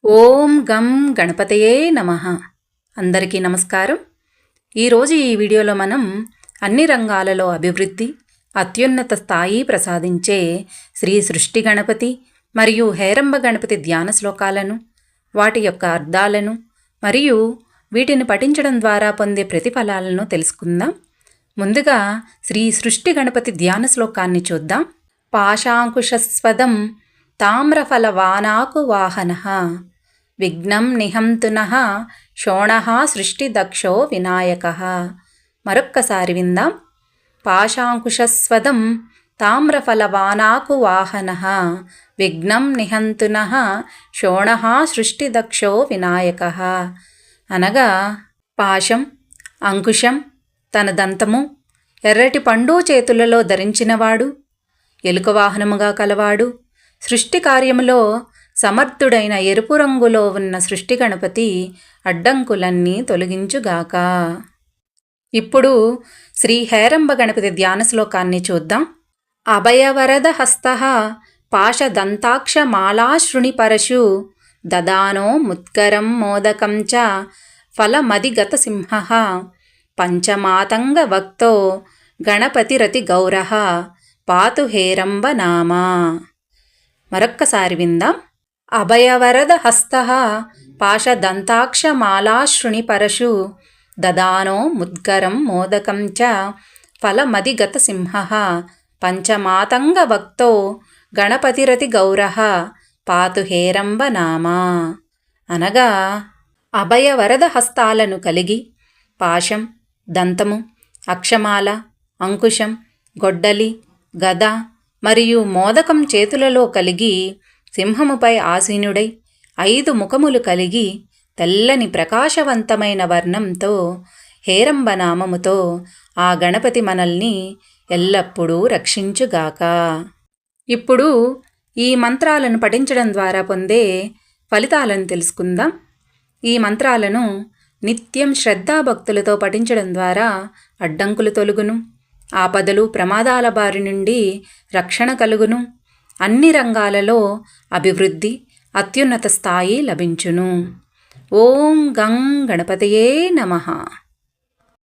ఓం గం గణపతయే నమః. అందరికీ నమస్కారం. ఈరోజు ఈ వీడియోలో మనం అన్ని రంగాలలో అభివృద్ధి, అత్యున్నత స్థాయి ప్రసాదించే శ్రీ సృష్టి గణపతి మరియు హేరంబ గణపతి ధ్యాన శ్లోకాలను, వాటి యొక్క అర్థాలను మరియు వీటిని పఠించడం ద్వారా పొందే ప్రతిఫలాలను తెలుసుకుందాం. ముందుగా శ్రీ సృష్టి గణపతి ధ్యాన శ్లోకాన్ని చూద్దాం. పాశాంకుశస్వదం తామ్రఫలవానాకు వాహనః విఘ్నం నిహంతునః శోణః సృష్టిదక్షో వినాయకః. మరొక్కసారి విందాం. పాశాంకుశస్వదం తామ్రఫలవానాకు వాహనః విఘ్నం నిహంతునః శోణః సృష్టిదక్షో వినాయకః. అనగా పాశం, అంకుశం తన దంతము, ఎర్రటి పండు చేతులలో ధరించినవాడు, ఎలుక వాహనముగా కలవాడు, సృష్టి కార్యములో సమర్థుడైన ఎరుపు రంగులో ఉన్న సృష్టి గణపతి అడ్డంకులన్నీ తొలగించుగాక. ఇప్పుడు శ్రీ హేరంబ గణపతి ధ్యాన శ్లోకాన్ని చూద్దాం. అభయవరద హస్తః పాశదంతాక్ష మాలాశృణి పరశు దదానో ముత్కరం మోదకం చ ఫలమధిగత సింహః పంచమాతంగ వక్తో గణపతిరతి గౌరః పాతు హేరంబ నామా. మరొక్కసారి విందాం. అభయవరద హస్తః పాశదంతాక్ష మాలాశృణి పరశు దదానో ముద్గరం మోదకం చ ఫలమధిగత సింహః పంచమాతంగ భక్తో గణపతిరతి గౌరః పాతు హేరంబ నామా. అనగా అభయవరద హస్తాలను కలిగి పాశం, దంతము, అక్షమాల, అంకుశం, గొడ్డలి, గద మరియు మోదకం చేతులలో కలిగి సింహముపై ఆసీనుడై 5 ముఖములు కలిగి తెల్లని ప్రకాశవంతమైన వర్ణంతో హేరంబ నామముతో ఆ గణపతి మనల్ని ఎల్లప్పుడూ రక్షించుగాక. ఇప్పుడు ఈ మంత్రాలను పఠించడం ద్వారా పొందే ఫలితాలను తెలుసుకుందాం. ఈ మంత్రాలను నిత్యం శ్రద్ధాభక్తులతో పఠించడం ద్వారా అడ్డంకులు తొలుగును, ఆపదలు ప్రమాదాల బారి నుండి రక్షణ కలుగును, అన్ని రంగాలలో అభివృద్ధి, అత్యున్నత స్థాయి లభించును. ఓం గం గణపతయే నమః.